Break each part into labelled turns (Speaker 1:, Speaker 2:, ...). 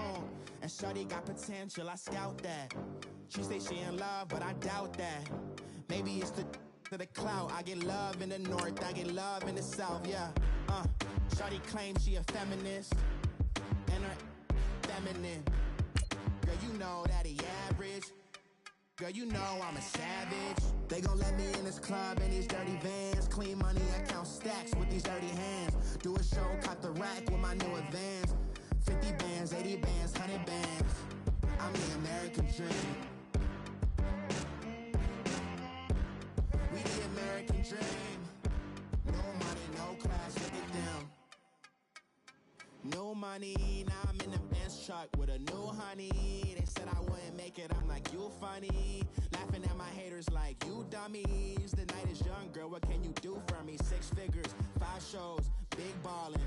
Speaker 1: own. And shawty got potential, I scout that. She say she in love, but I doubt that. Maybe it's the clout. I get love in the north, I get love in the south, yeah. Shawty claims she a feminist, and her feminine. Girl, you know that he average. Girl, you know I'm a savage. They gon' let me in this club in these dirty vans. Clean money, I count stacks with these dirty hands. Do a show, cop the rack with my new advance. 50 bands, 80 bands, 100 bands. I'm the American dream. We the American dream. No money, no class, look at them. No money, now I'm in the Benz truck with a new honey. They said I wouldn't make it, I'm like, you funny. Laughing at my haters like, you dummies. The night is young, girl, what can you do for me? 6 figures, 5 shows, big ballin'.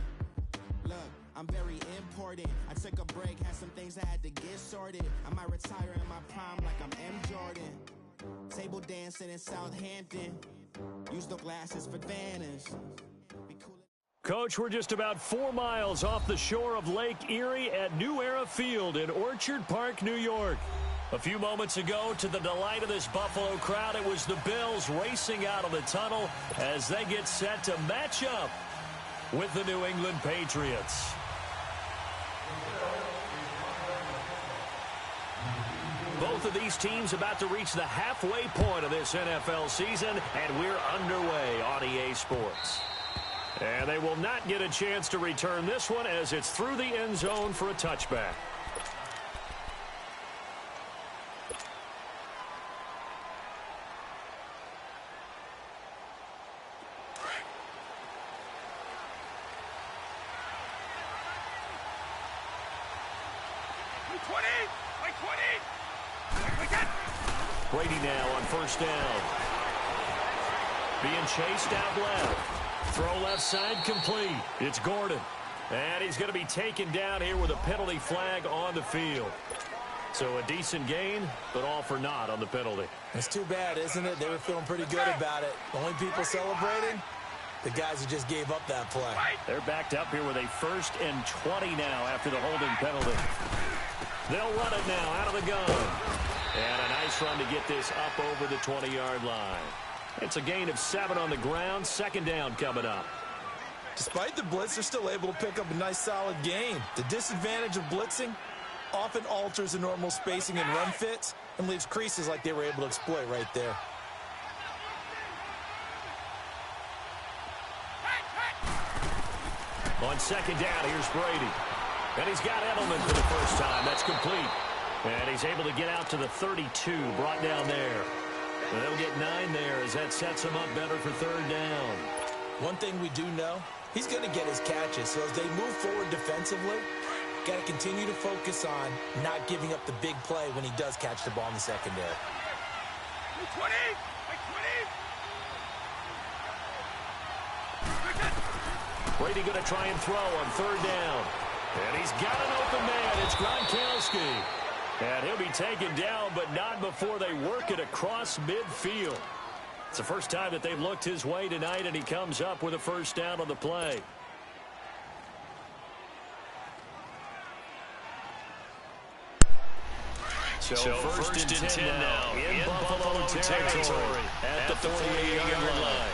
Speaker 1: Look, I'm very important. I took a break, had some things I had to get sorted. I might retire in my prime like I'm M. Jordan. Table dancing in Southampton. Use the glasses for Vannas.
Speaker 2: Coach, we're just about 4 miles off the shore of Lake Erie at New Era Field in Orchard Park, New York. A few moments ago, to the delight of this Buffalo crowd, it was the Bills racing out of the tunnel as they get set to match up with the New England Patriots. Both of these teams about to reach the halfway point of this NFL season, and we're underway on EA Sports. And they will not get a chance to return this one as it's through the end zone for a touchback. Brady now on first down. Being chased out left. Throw left side complete. It's Gordon. And he's going to be taken down here with a penalty flag on the field. So a decent gain, but all for naught on the penalty.
Speaker 3: It's too bad, isn't it? They were feeling pretty good about it. The only people celebrating, the guys who just gave up that play.
Speaker 2: They're backed up here with a 1st and 20 now after the holding penalty. They'll run it now out of the gun. And a nice run to get this up over the 20-yard line. It's a gain of 7 on the ground. 2nd down coming up.
Speaker 3: Despite the blitz, they're still able to pick up a nice, solid gain. The disadvantage of blitzing often alters the normal spacing and run fits and leaves creases like they were able to exploit right there.
Speaker 2: On 2nd down, here's Brady. And he's got Edelman for the first time. That's complete. And he's able to get out to the 32, brought down there. And they'll get 9 there as that sets him up better for 3rd down.
Speaker 3: One thing we do know, he's going to get his catches. So as they move forward defensively, got to continue to focus on not giving up the big play when he does catch the ball in the secondary.
Speaker 4: 20!
Speaker 2: Brady going to try and throw on 3rd down. And he's got an open man. It's Gronkowski. And he'll be taken down, but not before they work it across midfield. It's the first time that they've looked his way tonight, and he comes up with a 1st down on the play. So first and 10 now in Buffalo territory at the 48-yard line.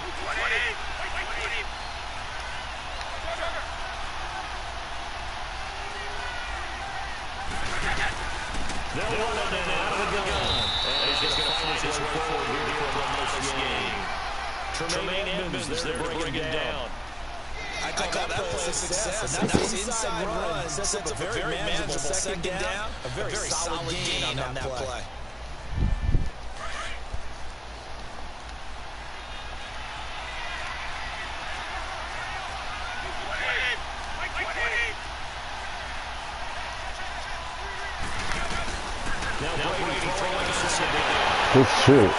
Speaker 2: They'll run it out of the gun. And he's going to finish his way forward here for this game. Tremaine Edmonds, they're bringing him down.
Speaker 3: I call that play a success. A nice inside run sets up a very manageable 2nd down. A very solid gain on that play.
Speaker 5: Good shit.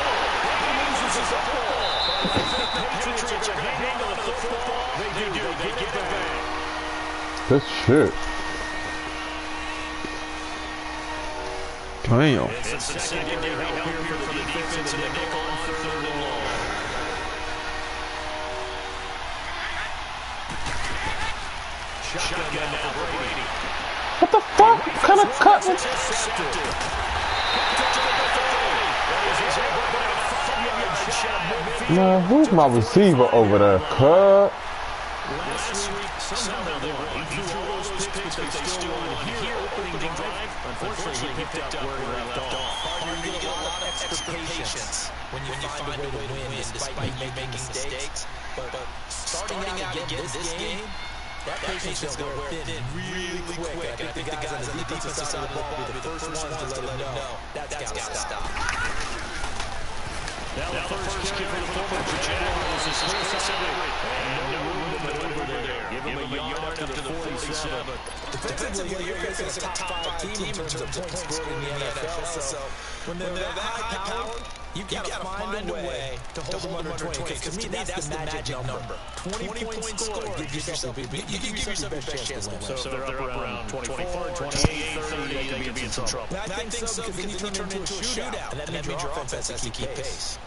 Speaker 5: Good shit. Damn.
Speaker 2: It's the secondary help here for the defense in the nickel on 3rd and long. Shotgun now for Brady.
Speaker 5: What the fuck? What kind of cut? Man, who's my receiver over there? Cut.
Speaker 2: Last week, somehow they were able to throw all those picks, but they still won here opening drive. Unfortunately, he picked up where he left off.
Speaker 3: Partner, you get a lot of extra patience when you find a way to win despite you making mistakes. But starting out again this game, that patience is going to wear thin really quick. I think the guys on the defensive side of the ball will be the first ones to let him know that's got to stop.
Speaker 2: Now the first carry for the former Jaguars is Chris Henry. And no room to maneuver there. Give him a yard up to the 47.
Speaker 3: Defensively, you're facing a top 5 team in terms of points scored in the NFL. So when they're that high power, you've got to find a way to hold them under 20. Because to me, that's the magic number. 20 points scored. You give yourself your best chance to win.
Speaker 2: So if they're up around 24, 28, 30, they could be in some trouble.
Speaker 3: I think so, because then you turn it into a shootout. And that means your offense has to keep pace.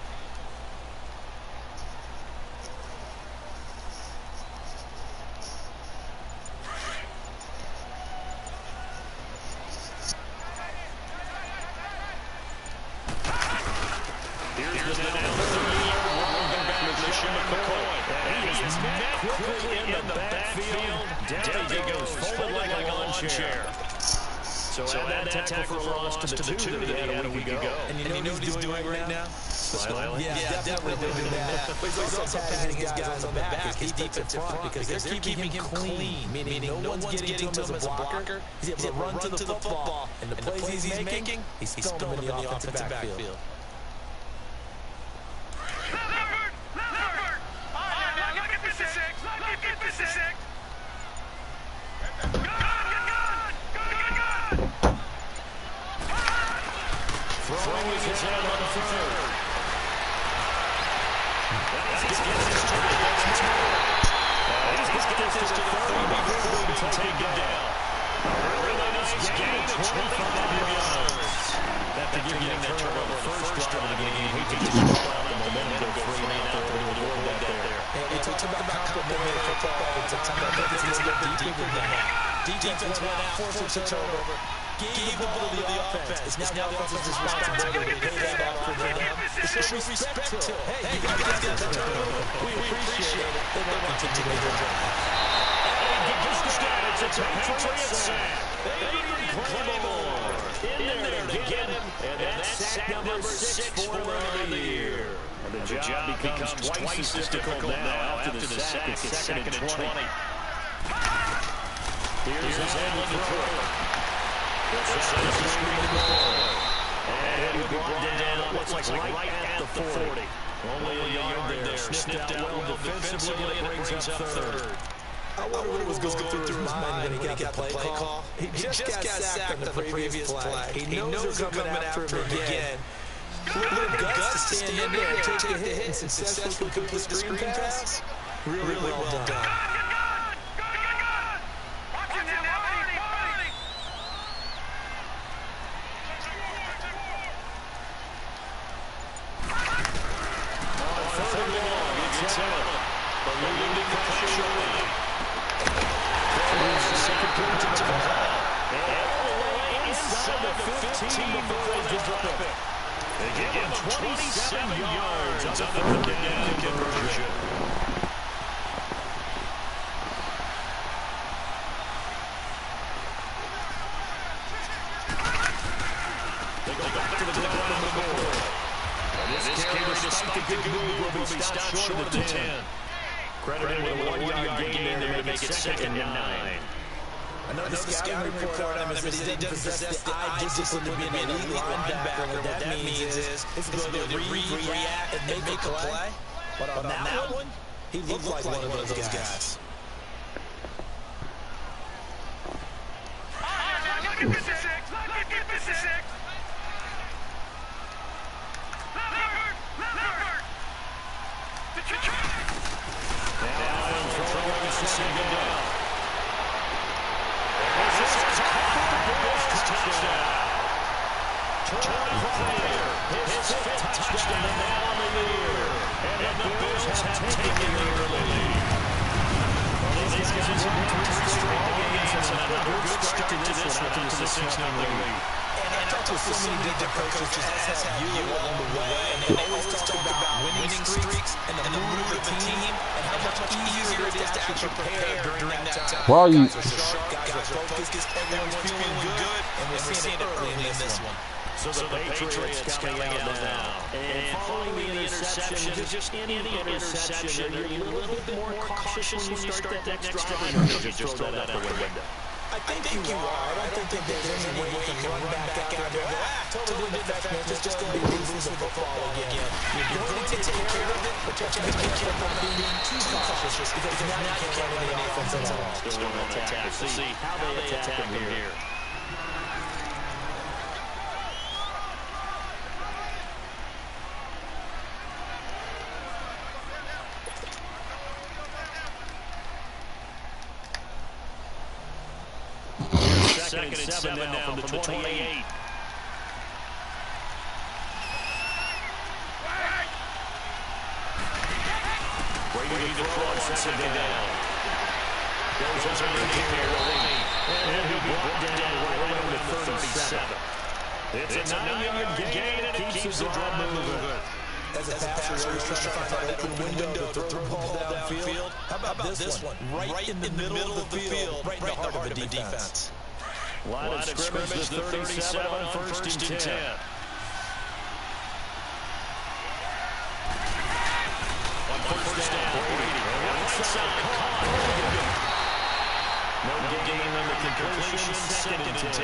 Speaker 2: So add that tackle for loss to the two that he had a week ago.
Speaker 3: And you know what he's doing right now?
Speaker 2: Smiling?
Speaker 3: Yeah, definitely doing that. But he's also patting his guys on the back, his defensive front, because they're keeping him clean, meaning no one's getting to him as a blocker. He's able to run to the football, and the plays he's making, he's throwing them in the offensive backfield.
Speaker 2: Throwing his head on the third. He's got this to the 30 before we take it down. Really nice gain of 25 yards. After getting that turnover on the first drive of the game, he could just slow down the momentum, go 3 and out there with the word that there.
Speaker 3: It's about complementary football. It's a time that it's a little bit deeper than that. Defense went out, forced a turnover. Gave the ball to the offense. It's now the offense's responsibility to pay that back for them. To show respect to it. Hey, you guys got the turnover. We appreciate it. They want to continue their job.
Speaker 2: It's a Patriots sack. They reclaim more. In there to get him. And that's sack number 6 for them of the year. And the job becomes twice as difficult now after the sack. It's 2nd and 20. Here's his hand on the throw. Sends the screen to the ball. And he'll be brought down on what's like right at the 40. Only a yard there. Sniffed out well defensively, and it brings up third.
Speaker 3: I wonder what was going through his mind when he got the play call. He just got sacked on the previous play. He knows they're coming after him again. Little guts to stand there and take the hit and successfully complete the screen pass. Really well done.
Speaker 2: They give him 27 yards on the third down conversion. They go back to the ground on the board. This carry, despite the good move, will be stopped short of the 10. Credited with a 1-yard gain there to make it 2nd and 9.
Speaker 3: Another scouting report on him is that he doesn't possess the eye discipline to be an elite linebacker. What that means is his ability to read, react, and make a play. But on that one, he looked like one of those guys. Look at the 6. Look at the 6.
Speaker 2: Now throwing is second down. His 5th touchdown now on the year. And the Bills have taken the early lead. These guys are going to straight games and another good start to this
Speaker 3: went to the 6-0 lead. And I talked to so many different coaches as have you along the way, and they always talk about winning streaks and the mood of the team and how much easier it is to actually prepare during that time.
Speaker 5: Why are you?
Speaker 3: Guys are sharp, guys are focused, everyone's feeling good, and we're seeing it early in this one.
Speaker 2: So the Patriots coming out now. And following the interception, just any interception, are you a little bit more cautious when you start that next drive, or you just throw that out the window?
Speaker 3: I think you are. I don't think there's any way you can run back out there. Totally didn't affect me. Just going to be losing the football again. You're going to take care of it, but you have to be careful about being too cautious because now you can't run any offense at all.
Speaker 2: Still going to attack. We'll see how they attack from here. Second and 7 now from the 28. Brady to throw on second down. Goes underneath here late. And he'll be brought down right around the 37. It's a 9-yard gain, and it keeps the drive moving.
Speaker 3: As a passer, you're trying to find that open window to throw the ball downfield. How about this one? Right in the middle of the field, right in the heart of the defense.
Speaker 2: Line of scrimmage, the 37 on first and 10. On first down, Brady. Outside, no gain on the completion, second and 10.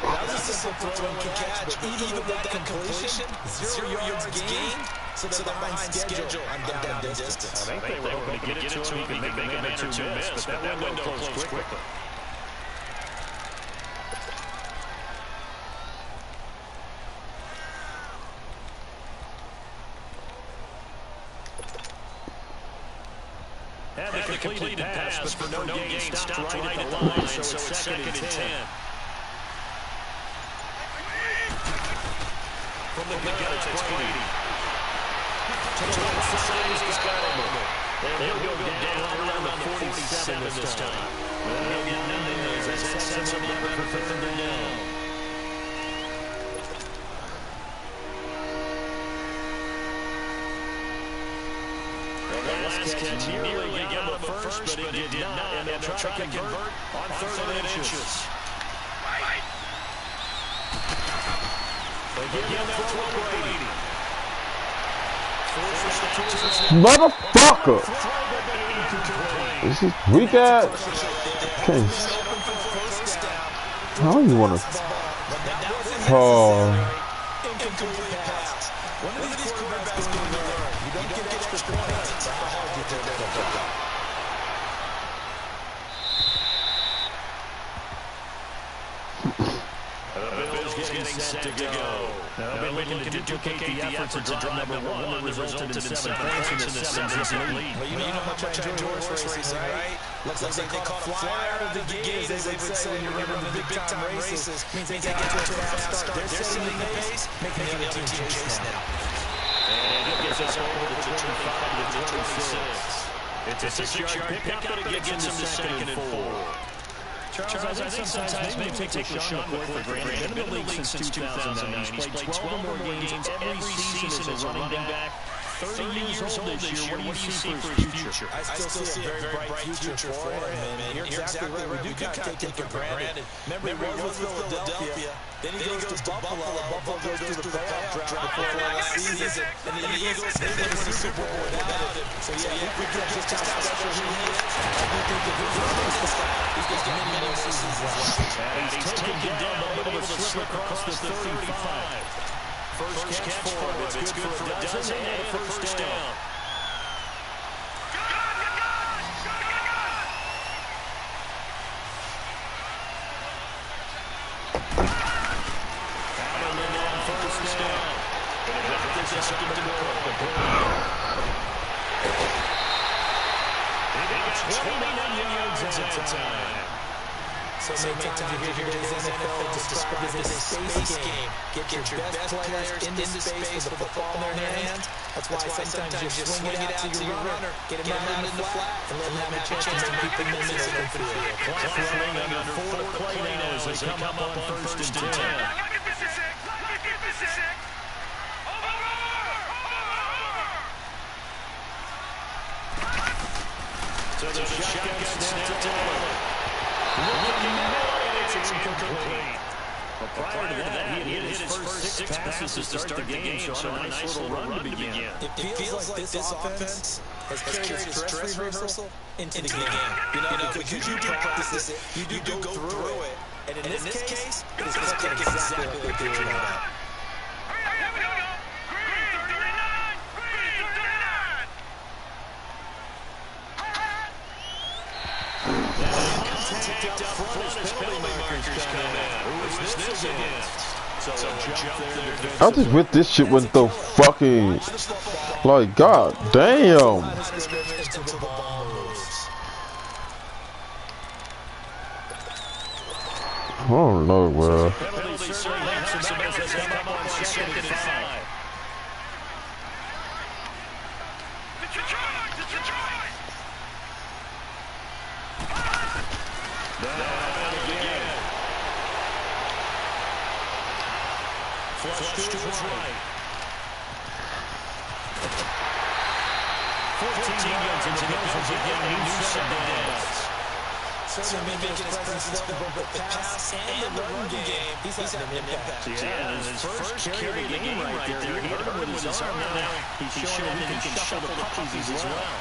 Speaker 3: That was a simple throw and catch, but even with that completion, 0 yards gain. So they're behind schedule. I'm down in distance.
Speaker 2: I think they were hoping to get it to him. He could make a man or two miss, but that window closed quickly. Had the completed pass, but for no gain, stopped right at the line, so it's second and 10. From the gun, it's Brady. To the right side, he's got him. And he'll go down around the 47 this time. Well, he'll get nothing as that sets him up for third and down. Last catch nearly got him at first, but it did not. And they'll try to convert on third and inches. Again, they'll throw Brady.
Speaker 5: Motherfucker! This is weak ass. How you wanna? Oh.
Speaker 3: One of these quarterbacks going to learn. You don't get extra points. It's how hard you take that football.
Speaker 2: The Bills getting set to go. They'll be looking to duplicate the efforts of drive number 1 that resulted in 7 points in the 7-0 lead.
Speaker 3: Well, you know how much I enjoy horse racing, right? Looks like they caught a flyer out of the gate, as they would say when you're running the big-time races. Means they get out to a fast start. They're setting the pace, making the other team chase now.
Speaker 2: And he gets us over to 25 to 26. It's a 6-yard pickup, but it gets him to second and 4. Charles, I think sometimes maybe take LaShawn McCoy for granted. He's been in the league since 2009. He's played 12 or more games every season as a running back. 30 years old this year. What do you see for his future?
Speaker 3: I still see a very bright future for him. And you're exactly right. We do kind of take it for granted. Remember, he was with Philadelphia. Then he goes to Buffalo. Buffalo goes to the playoff draft before last season. And the Eagles, they win the Super Bowl without him. So, yeah, we forget just how special he is. I do think that he's got many more seasons left.
Speaker 2: And he's taken down, but able to slip across the 35. First catch for him. It's good for a dozen and a first down. Allen on first down. But it doesn't just get to go. It's 29 yards at a time.
Speaker 3: So many times you hear today's NFL described as a space game. Get your best players into space with the ball in their hands. That's why sometimes you just swing it out to your runner, get him out in the flat, and let him have a chance to make people miss in the field.
Speaker 2: Clock running under 4 to play now as they come up on first and 10. So the shotgun snap to Taylor. Looking and it's incomplete. Prior to that, he had hit his first 6 passes to start the game, so on a nice little run to begin.
Speaker 3: It feels like this offense has carried its dress rehearsal into the game. You know, because you do practice it, you do go through it, and in this case, it's exactly what they figured out.
Speaker 2: Up front as penalty markers come in. Who is this against? So a jump there.
Speaker 5: I just wish this shit went the fucking, like, god damn. I don't know, bro.
Speaker 2: Penalty certainly hurts them as they come up on 2nd and 5. Flush to his right. 14 yards into the Bills again. New set downs.
Speaker 3: Certainly making his presence felt, but the pass and the run game, he's having an impact.
Speaker 2: Yeah, his first carry of the game right there. He hit him with his arm. Now he's showing that he can shuffle the puppies as well.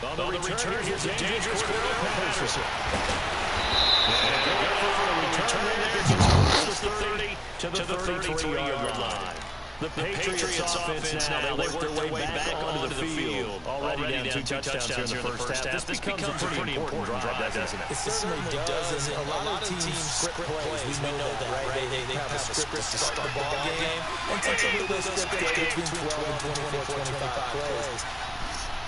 Speaker 2: On the return, here's a dangerous pass. To the 33-yard line. The Patriots offense now, they work their way back onto the field. Already down 2 touchdowns here in the first half. This becomes a pretty important drive, doesn't it?
Speaker 3: It certainly does. And a lot of teams script plays. We know that, right? They have a script to start the ball game. And typically those scripts go between 12 and 24, 25 plays.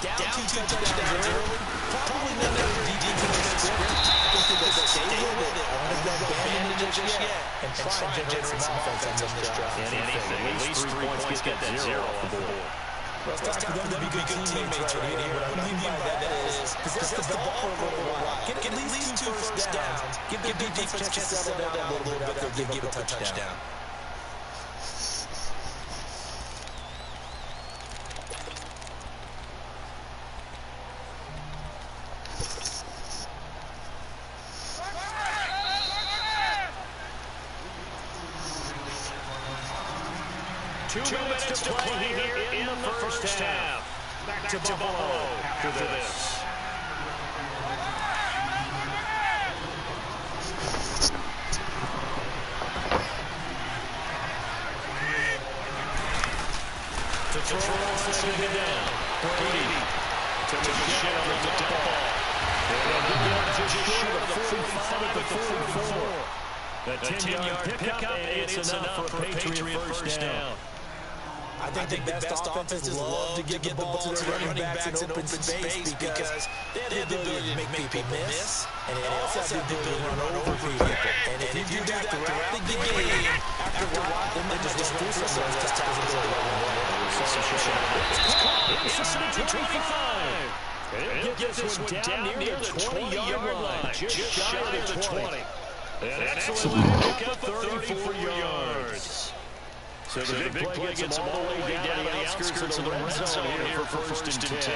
Speaker 3: Down 2 touchdowns early. Probably not every defense script. I think they'll stay with it. I don't think they'll abandon it just yet. And try and generate some offense on this drive.
Speaker 2: Anything. At least 3 points get that 0 off the board.
Speaker 3: Well, it's time for them to be good teammates right here. What I mean by that is possess the ball for a little while. Get at least 2 first downs. Give the defense a chance to settle down a little bit after they give up a touchdown.
Speaker 2: Two minutes to play here in the first half. Back to Buffalo after this. To throw on second down. Brady to the shit on the dump ball. And just short of the 45 at the 44. A 10-yard pickup, and it's enough for a Patriot first down.
Speaker 3: I think the best offenses love to give the ball to their running backs in open space because they have the ability to make people miss, and they also have the ability to run over people. And if you do that throughout the game, after a while, they might just run through some of those tackles.
Speaker 2: Inside the 25. He'll get this one down near the 20-yard line, just shy of the 20. An excellent pick up 34 yards. So the big play gets them all the way down to the outskirts of the red zone here for first and 10.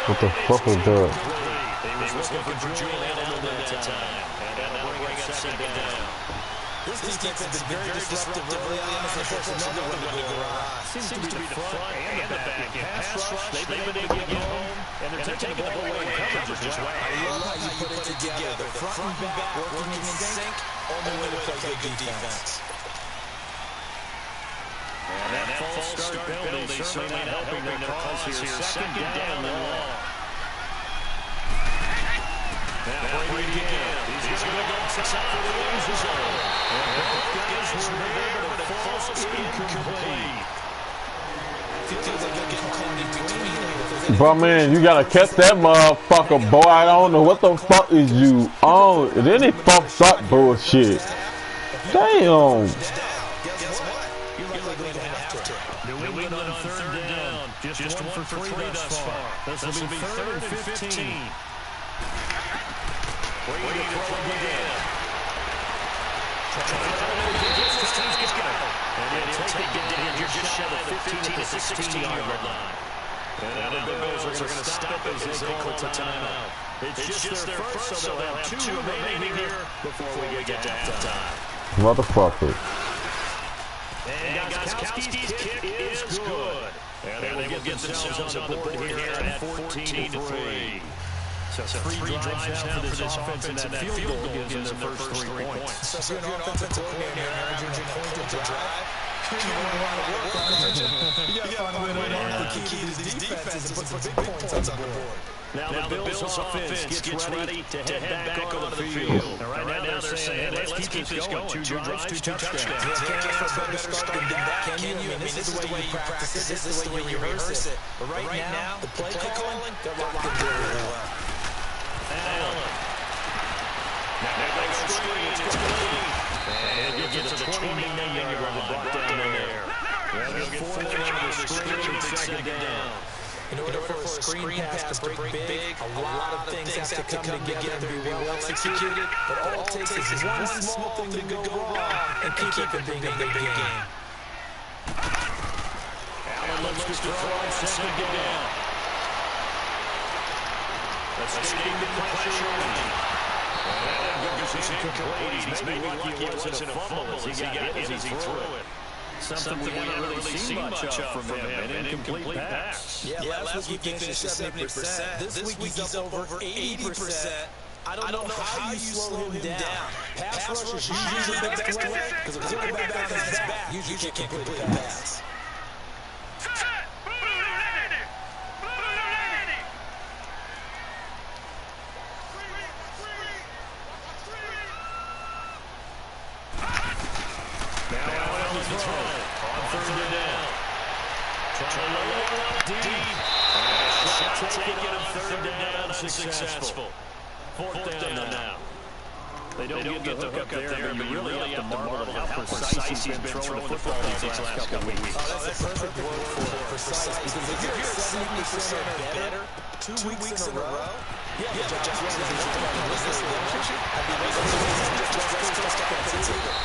Speaker 5: What the fuck was that?
Speaker 2: He was looking for Julian Edelman that time. And that'll bring up second down.
Speaker 3: This defense has been very disruptive early on. There's nothing to go wrong.
Speaker 2: Seems to be the front and the back. In pass rush, they've been able to get home, and they're taking the ball away in coverage as well.
Speaker 3: I love how you put it together. The front and back working in sync. Only way to play good defense.
Speaker 2: And that false start penalty certainly not helping their cause here. Second down and long. Now Brady again. He's going to go inside for the end zone. And both guys were there, but it falls incomplete.
Speaker 5: But man, you gotta catch that motherfucker, boy. I don't know what the fuck is you on. And then they fucked up bullshit. Damn.
Speaker 2: New England on third down. Just one for three thus far. This will be third and 15. Brady to throw again. And he'll take it down just shy of the 15 to 16-yard line. And now the Bills are going to stop as they call it a timeout. It's just their first, so they'll have two remaining here before we get to halftime.
Speaker 5: Motherfucker.
Speaker 2: And Gostkowski's kick is good. And they will get themselves on the board here at 14-3. So three drives now for this offense, and that field goal gives them their first 3 points.
Speaker 3: So if you're an offensive coordinator averaging point to drive, you don't want to work on it. You got to find a way to mark the key to these defenses and put some big points on the board.
Speaker 2: Now the Bills offense gets ready to head back onto the field. Right now they're saying, hey, let's keep this going. 2 drives, 2 touchdowns.
Speaker 3: You can't ask for a better start than that, can you? I mean, this is the way you practice it. This is the way you rehearse it. But right now, the play calling, they're locked in very well.
Speaker 2: Allen. Now they go screen. It's clean. And he'll get to the 29-yard line. Brought down in there. They'll get 4 on the screen. Second down.
Speaker 3: In order for a screen pass to break big, a lot of things have to come together and be well executed. But all it takes is one small thing to go wrong and keep it being a big game.
Speaker 2: Allen looks to throw on second down. Escaping the pressure. And goes incomplete. He's maybe lucky it wasn't a fumble as he got hit as he threw it. Something we haven't really seen much of from him. An incomplete pass.
Speaker 3: Yeah, last week he finished at 70%. This week he's up over 80%. I don't know how you slow him down. Pass rush is usually the best way because a quarterback on his back usually can't complete a pass.
Speaker 2: Successful. Fourth down now. They don't get the hook up there, but you really have to marvel at how precise he's been throwing the football these last couple of weeks.
Speaker 3: Oh, that's a perfect word for precise. Because if you're 70% or better 2 weeks in a row, yeah, but Josh Allen is this relationship.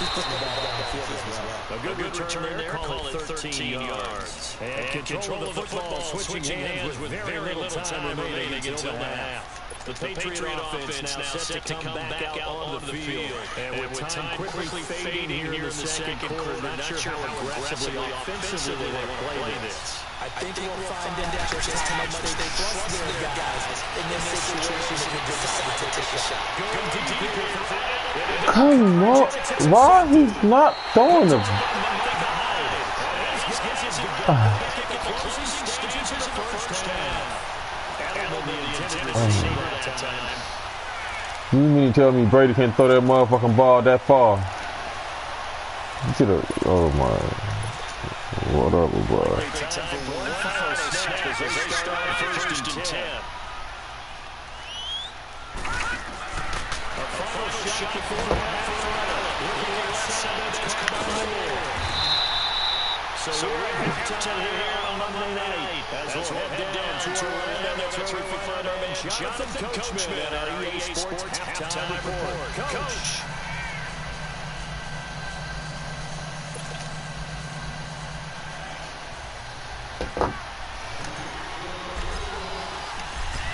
Speaker 3: He's putting the ball down the field as well.
Speaker 2: A good return there, call it 13 yards. And control of the football, switching hands with very little time remaining until the half. The Patriot offense now set to come back out onto the field. And with time quickly fading here in the second quarter, not sure how aggressively, offensively they want to play this.
Speaker 3: I think we'll find out just how much they trust their guys in this situation if they decide to take a shot.
Speaker 5: Come on. Why he's not throwing the... You mean to tell me Brady can't throw that motherfucking ball that far? You should have. Oh my. Whatever, bro.
Speaker 2: So we're at halftime here on Monday night as we'll head down to Orlando. That's where we find our man Jonathan Coachman at our EA Sports halftime report. Coach.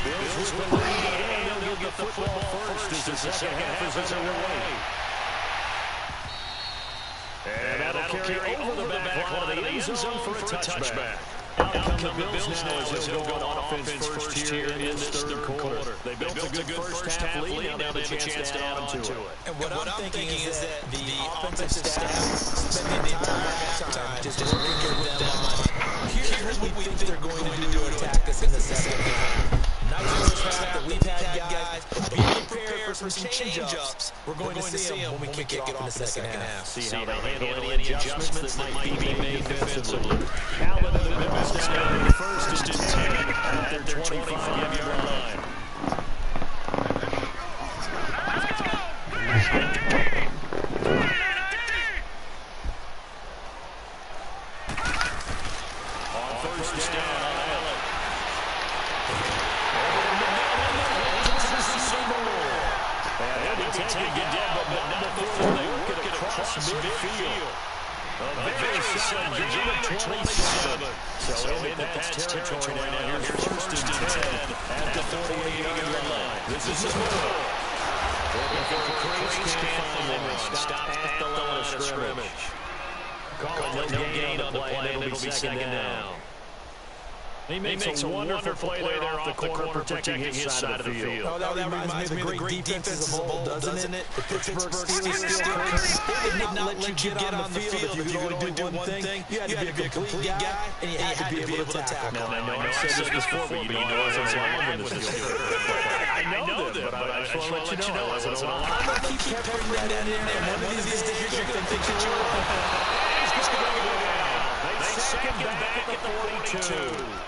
Speaker 2: Bills with the lead, and they'll get the football first as the second half is underway. And that'll carry over the back line of the end zone for a touchback. Out come the Bills now as they'll go on offense first here in this third quarter. They built a good first half lead, now they have a chance to add on to it.
Speaker 3: And what I'm thinking is that the offensive staff spending the entire halftime just working with them on here's what we think they're going to do to attack us in the second half. Not just the fact that we've had guys, but be prepared for some change-ups. We're going to see them when we kick it off in the second half.
Speaker 2: See how they handle any adjustments that might be made defensively. Calvin and the Bills down first is to 10 at their 25-yard line. On first down, midfield. A very solid gain of 27. So in the pass territory now. Here's first and 10 at the 48-yard line. This is the middle. Looking for a crazy can't stop at the line of scrimmage. Call it no gain on the play, and it'll be second down. He makes a wonderful play there off the corner, protecting his side of the field.
Speaker 3: Oh, that reminds me of the great defenses of old, doesn't it? The Pittsburgh Steelers. They would not let you get on the field if you could only do one thing. You had to be a complete guy, and you had to be able to tackle.
Speaker 2: Now, I know I've said this before, but you know as a lineman in this field. I know that, but I just want to let you know as a lineman.
Speaker 3: I'm going to keep peppering that in there. One of these days, you're going to think that you're
Speaker 2: He's going to go down. They second back at the 42.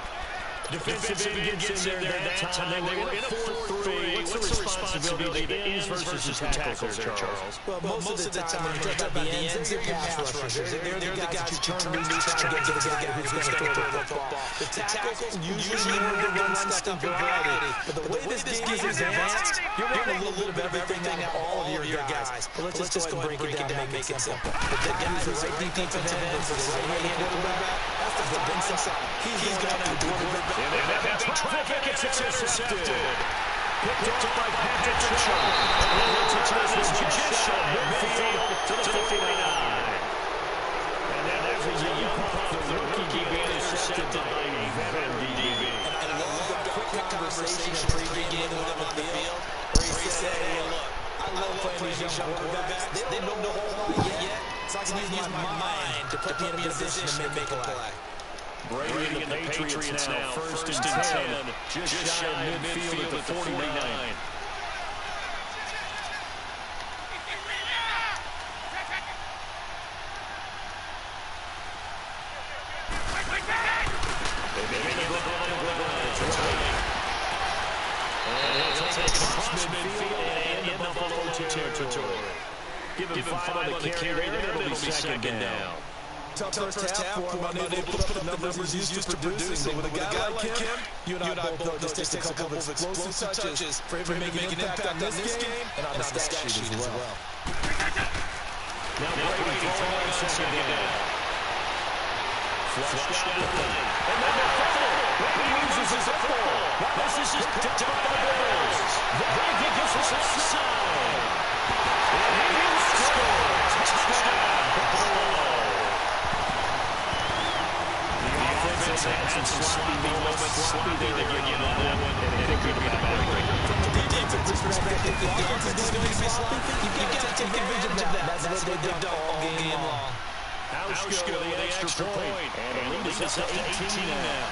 Speaker 2: Defensive gets in there that time. They were in a 4-3. What's the responsibility of the ends versus the tackles there, Charles?
Speaker 3: Well, most of the time, when you talk about the ends, they're pass rushers. They're the guys who turn loose, try to get to the guy who's going to throw the football. The tackles usually more the run stuff and variety. But the way this game is advanced, you're running a little bit of everything out of all of your guys. But let's just go break it down and make it simple. The guys who's right defensive end versus right-handed quarterback, that's the big side. He's going to do it.
Speaker 2: And that traffic gets intercepted. Picked up by Patrick Chung. This magician midfield to the 49. And that is a young pup, the rookie being intercepted by a veteran DB.
Speaker 3: And I love the quick conversation pre-game with him on the field where he said, hey, look, I love playing these young quarterbacks. They don't know a whole lot yet, so I can use my mind to put me in a position to make a play.
Speaker 2: Brady and the Patriots now first and 10, just shy of midfield at the 49. In Buffalo territory. Give him 5 on the carry there, and it'll be second down.
Speaker 3: Tough first half for him, unable to put up the numbers he's used to producing. But with a guy like him, you and I both know this takes a couple of explosive touches for him to make an impact on this game and on the stat sheet as well.
Speaker 2: Now Brady throwing on second down. Flushed down the lane. And then the fumble. Brady loses his football. This is just picked up by the Bills. Brady gets us offside. And he scores. Touchdown, Buffalo. Offense had some sloppy moments, sloppy there again on that one, and it could be the back break.
Speaker 3: From the defensive perspective, if the offense is going to be sloppy, you've got to take advantage of that. That's what they've done all game long.
Speaker 2: Hauschka with the extra point, and the lead is up to 18 now.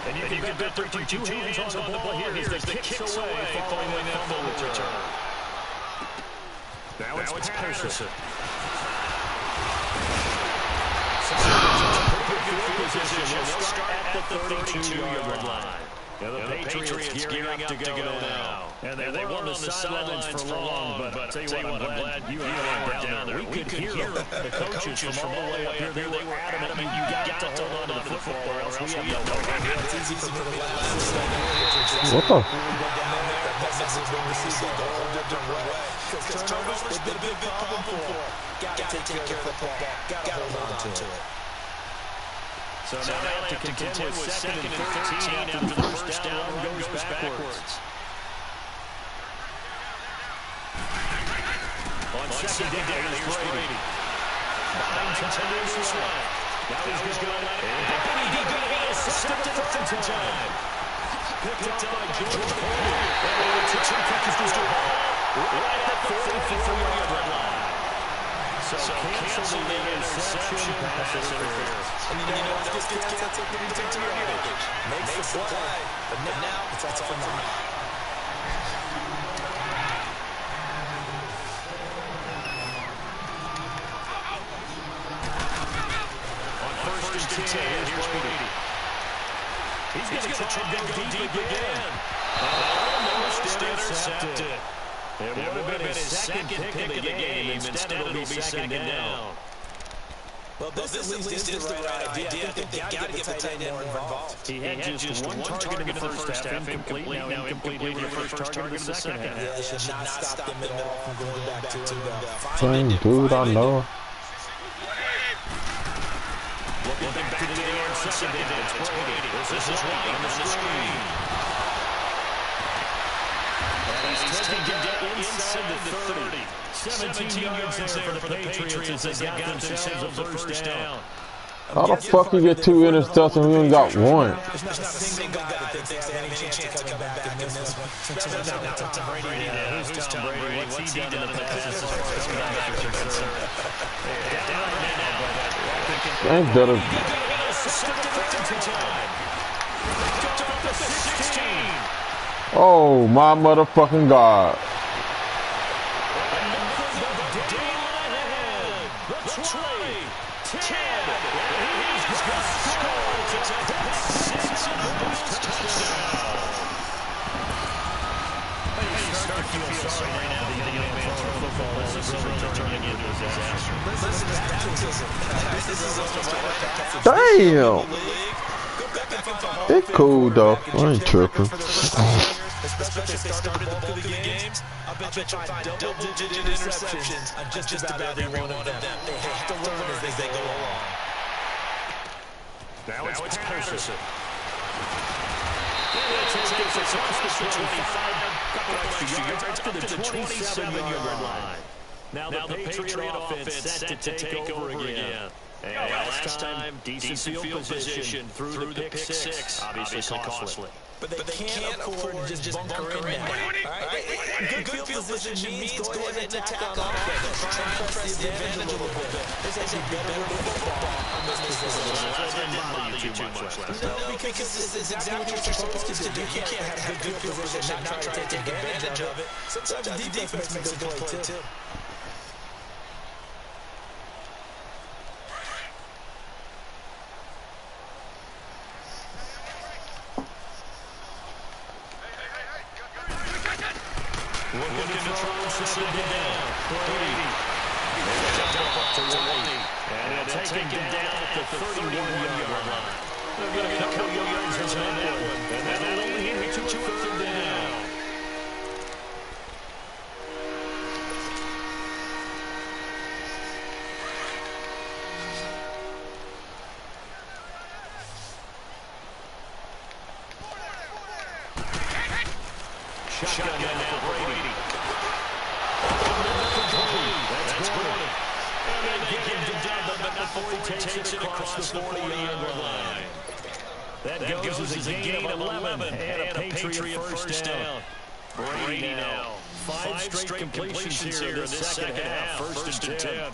Speaker 2: And And you can bet they're two hands on the ball here as the kicks away following that fumble return. Now it's Patterson. Position will start at the 32-yard line. The Patriots gearing up to go now. And they weren't on the sidelines for long, but I'll tell you what, I'm glad you and I were down there. We could hear the coaches from all the way up here. They were adamant you got to hold on to the football or else we have no hope. It's easy for me to laugh.
Speaker 5: What the?
Speaker 3: Turnovers has been a big problem for. Got to take care of the football. Got to hold on to it.
Speaker 2: So now they have to contend with 2nd and 13 after the first down goes backwards. On second down, here's Brady. Behind 10 yards left. Now he's going to let it. He's going to be intercepted a third time. Picked up by George Brady. And it's a two-kickers to right at the 44-yard line. So cancel the interception, pass interference.
Speaker 3: And you know what else gets canceled? Yardage. Makes the play. But now it's all for naught.
Speaker 2: On first and 10, here's Brady. He's going to try to go deep again. Almost intercepted. It would have been his second pick of the game. Instead, it'll be second down.
Speaker 3: Well, this at least is the right idea. I think they've got to get the tight end more involved.
Speaker 2: He had just one target in the first half, incomplete. Now incomplete with the first target in the second half.
Speaker 3: Yeah, they should not stop them at all from going back to it.
Speaker 5: Same dude, I know.
Speaker 2: Looking back to the air on second down. It's Brady. This is right on the screen. He's taking it inside the 30. 17 yards there for the Patriots as they got themselves a first down.
Speaker 5: How the fuck you get 2 interceptions and we only got 1?
Speaker 3: There's not a single guy that thinks they have any chance of coming back in this one.
Speaker 2: Who's Tom Brady? What's he done in the past as far as comebacks are concerned?
Speaker 5: Ain't better. Oh my motherfucking God. Damn. It's cool though. I ain't tripping.
Speaker 3: Especially if they start the bulk of the games, I bet you find double-digit interceptions on just about every one of them. They have to learn as they go along.
Speaker 2: Now it's Patterson. It's across the 25, up to the 27-yard line. Now the Patriot offense set to take over again. And last time, decent field position through the pick six. Obviously costly.
Speaker 3: But they can't afford to just bunker in there. Good field position means go ahead and attack on offense. Try and press the advantage a little bit. This is better with football on this position.
Speaker 2: That didn't bother you too much last time.
Speaker 3: No, because this is exactly what you're supposed to do. You can't have good field position and not try to take advantage of it. Sometimes the defense makes a good play too.
Speaker 2: Looking to throw second down. Brady. And taking him down at the 31-yard line. They're going to get a couple yards on that one. And that'll lead him to a third down. Shotgun now for Brady. That's Gordon. And they get him down before he takes it across the 40-yard line. That goes as a gain of 11 and a Patriot first down. Brady now. 5 straight completions here in the second half. First and 10.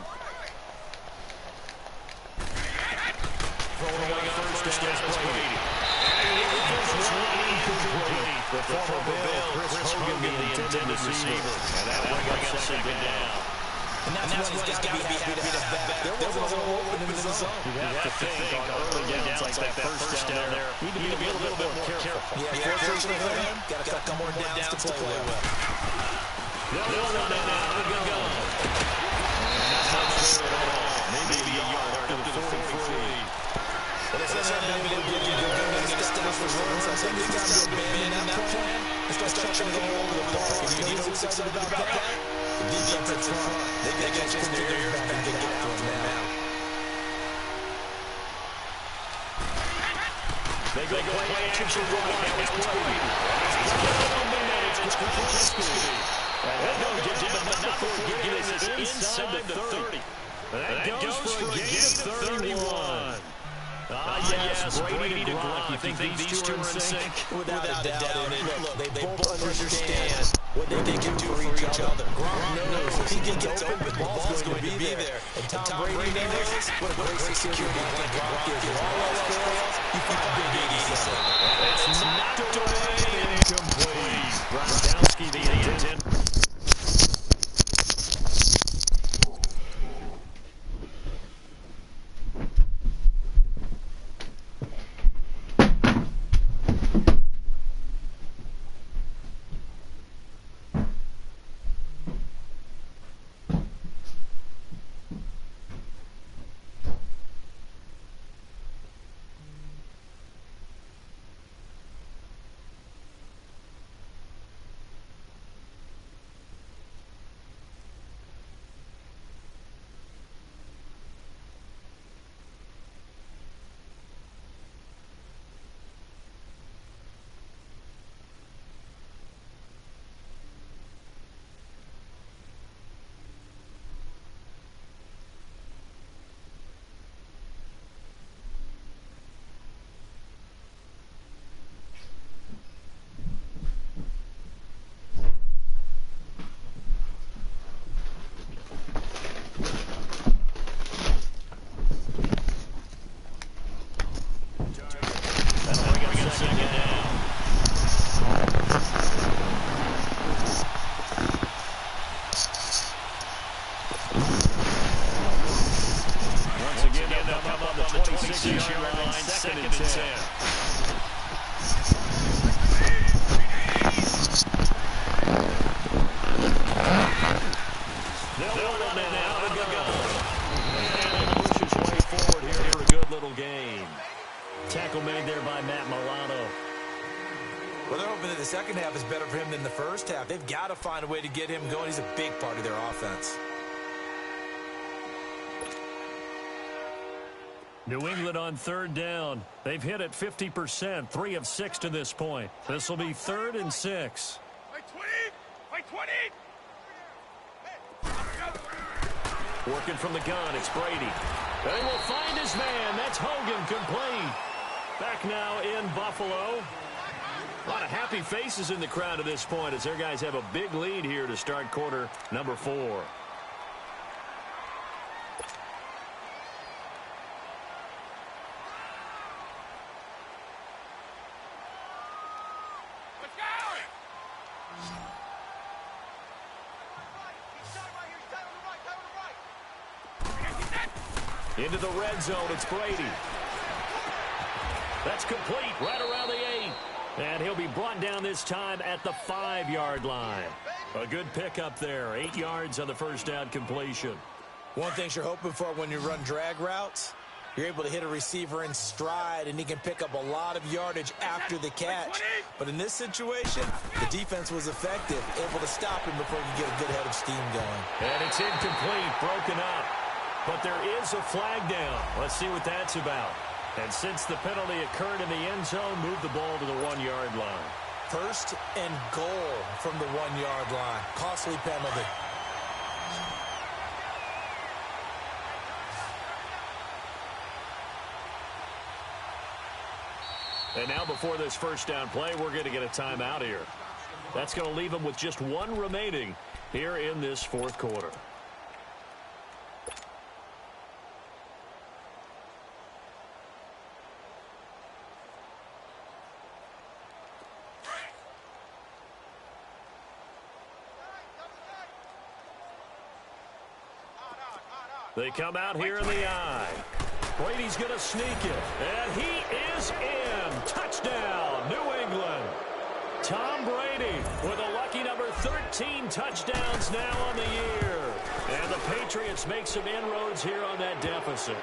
Speaker 2: Throwing away first down is Brady. The former Bill, Chris Hogan, the intended receiver. And that will bring up second down.
Speaker 3: And that's when he's got to be happy to have that. There wasn't a whole open in the zone.
Speaker 2: You have to think on early downs like that first down there. You need to be a little bit more careful.
Speaker 3: Yeah, fortunately for him, got a couple more downs to play with.
Speaker 2: They'll run that now. They're going. That's not fair at all. Maybe a yard up to the 43.
Speaker 3: But it's not going to be able to get a stop for runs. I think he's got to abandon that plan and start chucking it all over the park. And you know who's excited about that? The defense in front. They got to get their ears back and get after him now.
Speaker 2: They go play action for one. That was played. But not before getting this inside the 30. That goes for a gain of 31. Yes, Brady to Gronk. You think these two are in sync?
Speaker 3: Without a doubt. Look, they both understand what they can do for each other. Gronk knows if he gets open, the ball's going to be there. And Tom Brady knows what a great security blanket Gronk is. If all else fails, you find Big 87.
Speaker 2: It's knocked away and incomplete. Gronkowski, the intent. Tackle made there by Matt Milano.
Speaker 3: Well, they're hoping that the second half is better for him than the first half. They've got to find a way to get him going. He's a big part of their offense.
Speaker 2: New England on third down. They've hit it 50%, 3 of 6 to this point. This will be 3rd and 6.
Speaker 4: By 20! By 20!
Speaker 2: Working from the gun, it's Brady. They will find his man. That's Hogan, complete. Back now in Buffalo. A lot of happy faces in the crowd at this point as their guys have a big lead here to start quarter number 4. Into the red zone, it's Brady. That's complete right around the 8. And he'll be brought down this time at the 5-yard line. A good pickup there, 8 yards on the first down completion.
Speaker 3: One thing you're hoping for when you run drag routes, you're able to hit a receiver in stride, and he can pick up a lot of yardage after the catch. But in this situation, the defense was effective, able to stop him before he could get a good head of steam going.
Speaker 2: And it's incomplete, broken up. But there is a flag down. Let's see what that's about. And since the penalty occurred in the end zone, move the ball to the 1-yard line.
Speaker 3: 1st and goal from the 1-yard line. Costly penalty.
Speaker 2: And now before this first down play, we're going to get a timeout here. That's going to leave them with just 1 remaining here in this 4th quarter. They come out here in the eye. Brady's going to sneak it, and he is in. Touchdown, New England. Tom Brady with a lucky number 13 touchdowns now on the year. And the Patriots make some inroads here on that deficit.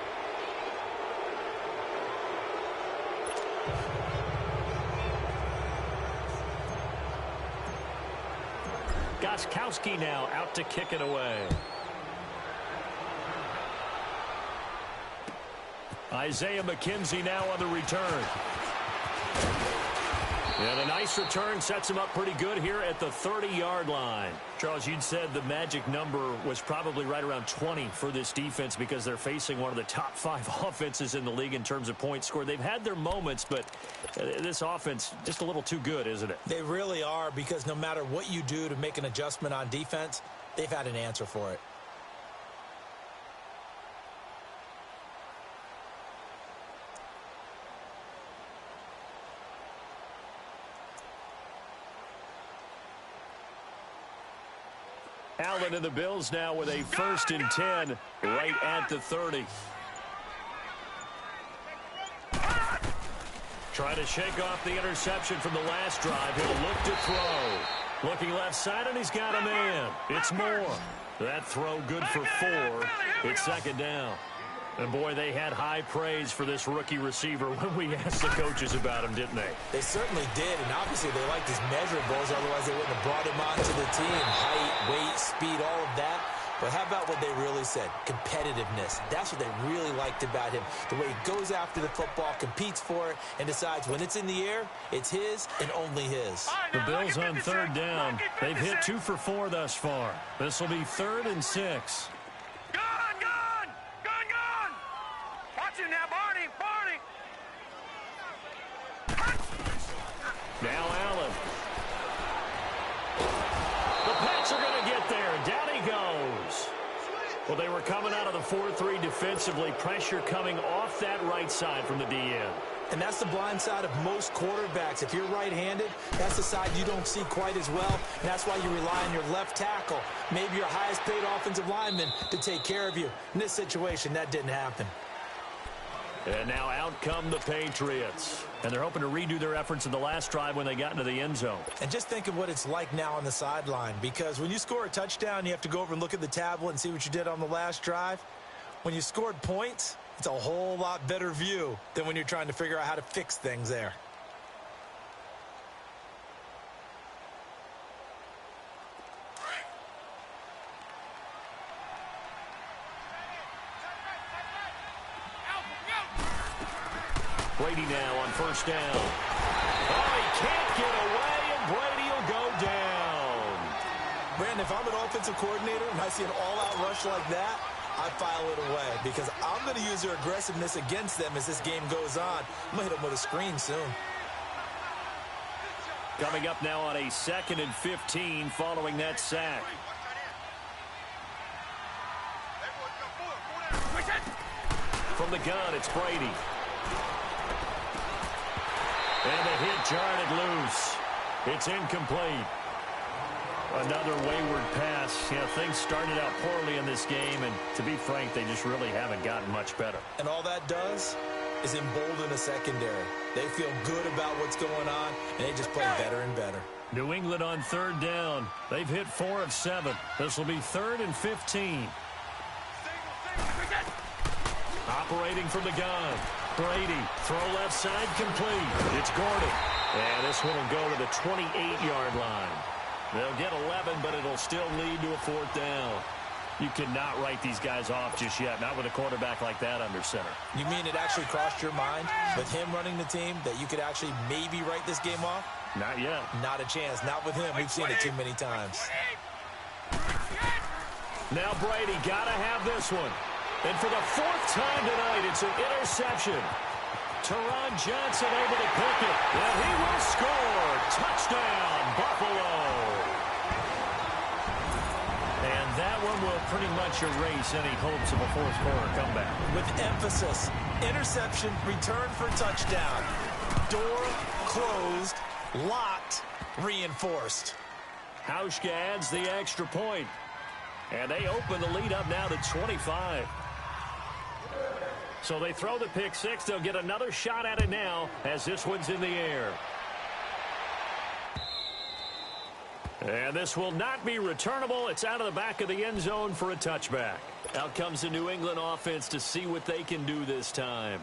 Speaker 2: Gostkowski now out to kick it away. Isaiah McKenzie now on the return. And a nice return sets him up pretty good here at the 30-yard line. Charles, you'd said the magic number was probably right around 20 for this defense because they're facing one of the top 5 offenses in the league in terms of points scored. They've had their moments, but this offense just a little too good, isn't it?
Speaker 3: They really are, because no matter what you do to make an adjustment on defense, they've had an answer for it.
Speaker 2: Allen and the Bills now with a 1st and 10 right at the 30. Trying to shake off the interception from the last drive. He'll look to throw. Looking left side, and he's got a man. It's Moore. That throw good for 4. It's 2nd down. And, boy, they had high praise for this rookie receiver when we asked the coaches about him, didn't they?
Speaker 3: They certainly did, and obviously they liked his measurables. Otherwise, they wouldn't have brought him onto the team. Height, weight, speed, all of that. But how about what they really said? Competitiveness. That's what they really liked about him. The way he goes after the football, competes for it, and decides when it's in the air, it's his and only his.
Speaker 2: The Bills on 3rd down. They've hit 2 for 4 thus far. This will be 3rd and 6.
Speaker 4: Now, Barney.
Speaker 2: Now Allen. The Pats are going to get there. Down he goes. Well, they were coming out of the 4-3 defensively. Pressure coming off that right side from the DN.
Speaker 3: And that's the blind side of most quarterbacks. If you're right-handed, that's the side you don't see quite as well. And that's why you rely on your left tackle, maybe your highest-paid offensive lineman, to take care of you. In this situation, that didn't happen.
Speaker 2: And now out come the Patriots. And they're hoping to redo their efforts in the last drive when they got into the end zone.
Speaker 3: And just think of what it's like now on the sideline. Because when you score a touchdown, you have to go over and look at the tablet and see what you did on the last drive. When you scored points, it's a whole lot better view than when you're trying to figure out how to fix things there.
Speaker 2: Brady now on 1st down. Oh, he can't get away, and Brady will go down.
Speaker 3: Brandon, if I'm an offensive coordinator and I see an all-out rush like that, I file it away because I'm going to use their aggressiveness against them as this game goes on. I'm going to hit them with a screen soon.
Speaker 2: Coming up now on a 2nd and 15 following that sack. From the gun, it's Brady. And the hit jarred it loose. It's incomplete. Another wayward pass. You know, things started out poorly in this game, and to be frank, they just really haven't gotten much better.
Speaker 3: And all that does is embolden the secondary. They feel good about what's going on, and they just play better and better.
Speaker 2: New England on 3rd down. They've hit 4 of 7. This will be 3rd and 15. Operating from the gun. Brady, throw left side, complete. It's Gordon. And this one will go to the 28-yard line. They'll get 11, but it'll still lead to a 4th down. You cannot write these guys off just yet, not with a quarterback like that under center.
Speaker 3: You mean it actually crossed your mind with him running the team that you could actually maybe write this game off?
Speaker 2: Not yet.
Speaker 3: Not a chance. Not with him. We've seen it too many times.
Speaker 2: Now Brady got to have this one. And for the 4th time tonight, it's an interception. Teron Johnson able to pick it. And he will score. Touchdown, Buffalo. And that one will pretty much erase any hopes of a 4th quarter comeback.
Speaker 3: With emphasis, interception, return for touchdown. Door closed, locked, reinforced.
Speaker 2: Hauschka adds the extra point. And they open the lead up now to 25. So they throw the pick six. They'll get another shot at it now as this one's in the air. And this will not be returnable. It's out of the back of the end zone for a touchback. Out comes the New England offense to see what they can do this time.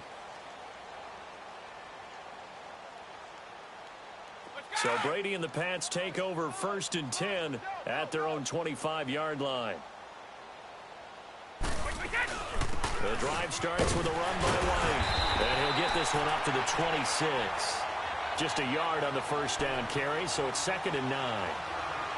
Speaker 2: So Brady and the Pats take over 1st and 10 at their own 25-yard line. The drive starts with a run by White. And he'll get this one up to the 26. Just a yard on the first down carry, so it's 2nd and 9.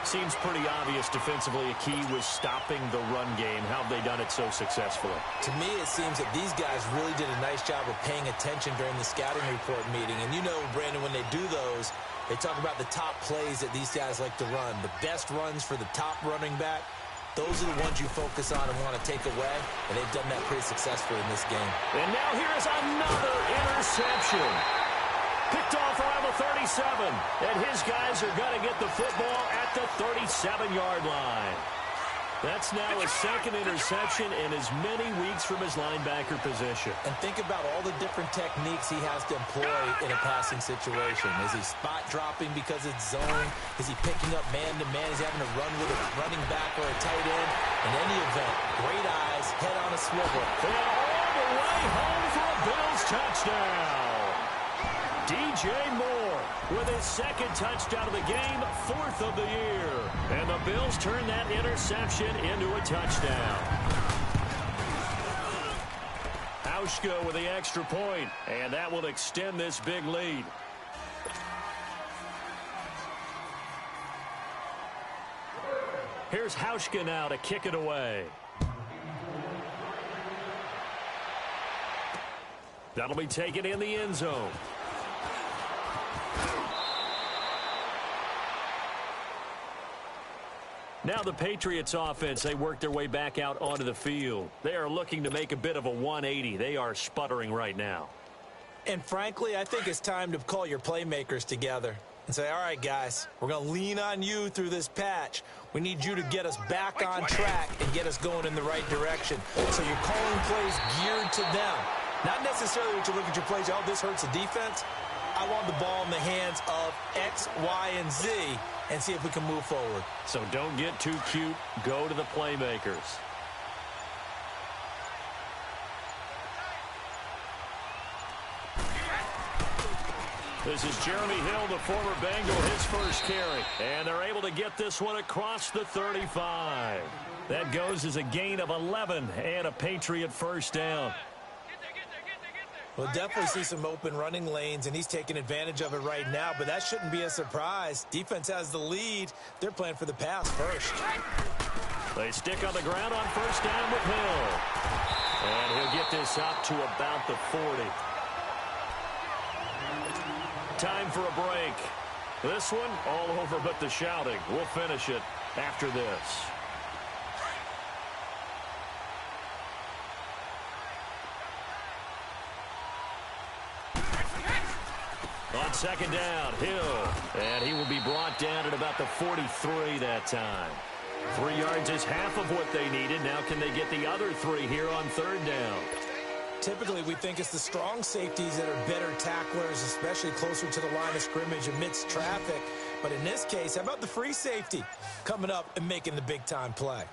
Speaker 2: Seems pretty obvious defensively a key was stopping the run game. How have they done it so successfully?
Speaker 3: To me, it seems that these guys really did a nice job of paying attention during the scouting report meeting. And you know, Brandon, when they do those, they talk about the top plays that these guys like to run. The best runs for the top running back, those are the ones you focus on and want to take away. And they've done that pretty successfully in this game.
Speaker 2: And now here's another interception. Picked off around the 37, and his guys are going to get the football at the 37-yard line. That's now his 2nd interception in as many weeks from his linebacker position.
Speaker 3: And think about all the different techniques he has to employ in a passing situation. Is he spot dropping because it's zone? Is he picking up man-to-man? Is he having to run with a running back or a tight end? In any event, great eyes, head on a swivel.
Speaker 2: And all the way home for a Bills touchdown. DJ Moore with his 2nd touchdown of the game, 4th of the year. And the Bills turn that interception into a touchdown. Hauschka with the extra point, and that will extend this big lead. Here's Hauschka now to kick it away. That'll be taken in the end zone. Now the Patriots offense, they work their way back out onto the field. They are looking to make a bit of a 180. They are sputtering right now.
Speaker 3: And frankly, I think it's time to call your playmakers together and say, all right, guys, we're going to lean on you through this patch. We need you to get us back on track and get us going in the right direction. So you're calling plays geared to them. Not necessarily what you look at your plays, oh, this hurts the defense. I want the ball in the hands of X, Y, and Z and see if we can move forward.
Speaker 2: So don't get too cute. Go to the playmakers. This is Jeremy Hill, the former Bengal, his first carry. And they're able to get this one across the 35. That goes as a gain of 11 and a Patriot first down.
Speaker 3: We'll definitely see some open running lanes, and he's taking advantage of it right now, but that shouldn't be a surprise. Defense has the lead. They're playing for the pass first.
Speaker 2: They stick on the ground on first down with Hill. And he'll get this up to about the 40. Time for a break. This one all over but the shouting. We'll finish it after this. On second down, Hill. And he will be brought down at about the 43 that time. 3 yards is half of what they needed. Now can they get the other 3 here on third down?
Speaker 3: Typically, we think it's the strong safeties that are better tacklers, especially closer to the line of scrimmage amidst traffic. But in this case, how about the free safety coming up and making the big-time play?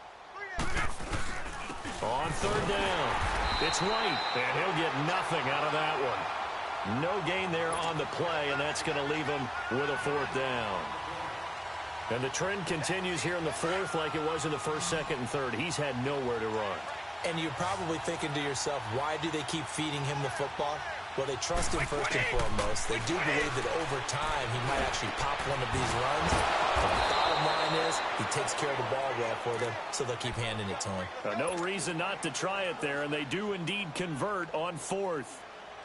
Speaker 2: On third down, it's White, and he'll get nothing out of that one. No gain there on the play, and that's going to leave him with a 4th down. And the trend continues here in the 4th like it was in the 1st, 2nd, and 3rd. He's had nowhere to run.
Speaker 3: And you're probably thinking to yourself, why do they keep feeding him the football? Well, they trust him first and foremost. They do believe that over time he might actually pop one of these runs. But the bottom line is he takes care of the ball well for them, so they'll keep handing it to him.
Speaker 2: No reason not to try it there, and they do indeed convert on 4th.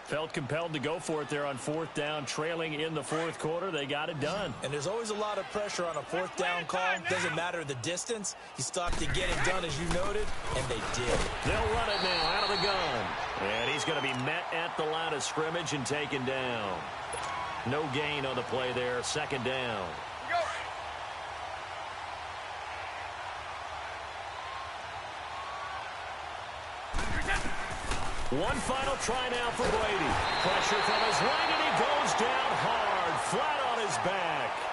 Speaker 2: Felt compelled to go for it there on 4th down, trailing in the 4th quarter. They got it done.
Speaker 3: And there's always a lot of pressure on a 4th down call. Doesn't matter the distance. You still have to get it done, as you noted, and they did.
Speaker 2: They'll run it now out of the gun. And he's going to be met at the line of scrimmage and taken down. No gain on the play there. 2nd down. One final try now for Brady. Pressure from his right, and he goes down hard, flat on his back.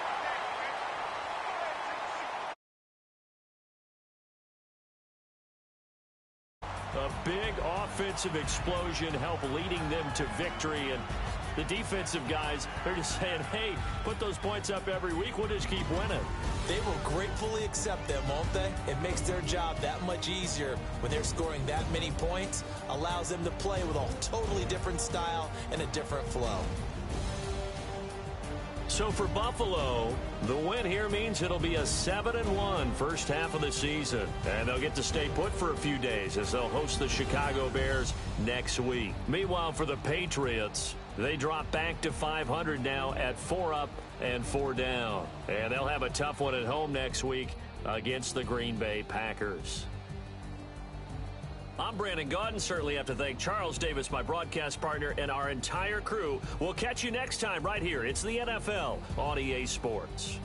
Speaker 2: A big offensive explosion helped leading them to victory, and the defensive guys, they're just saying, hey, put those points up every week, we'll just keep winning.
Speaker 3: They will gratefully accept them, won't they? It makes their job that much easier when they're scoring that many points, allows them to play with a totally different style and a different flow.
Speaker 2: So for Buffalo, the win here means it'll be a 7-1 first half of the season. And they'll get to stay put for a few days as they'll host the Chicago Bears next week. Meanwhile, for the Patriots, they drop back to 500 now at 4 up and 4 down. And they'll have a tough one at home next week against the Green Bay Packers. I'm Brandon Gaudin. Certainly have to thank Charles Davis, my broadcast partner, and our entire crew. We'll catch you next time right here. It's the NFL on EA Sports.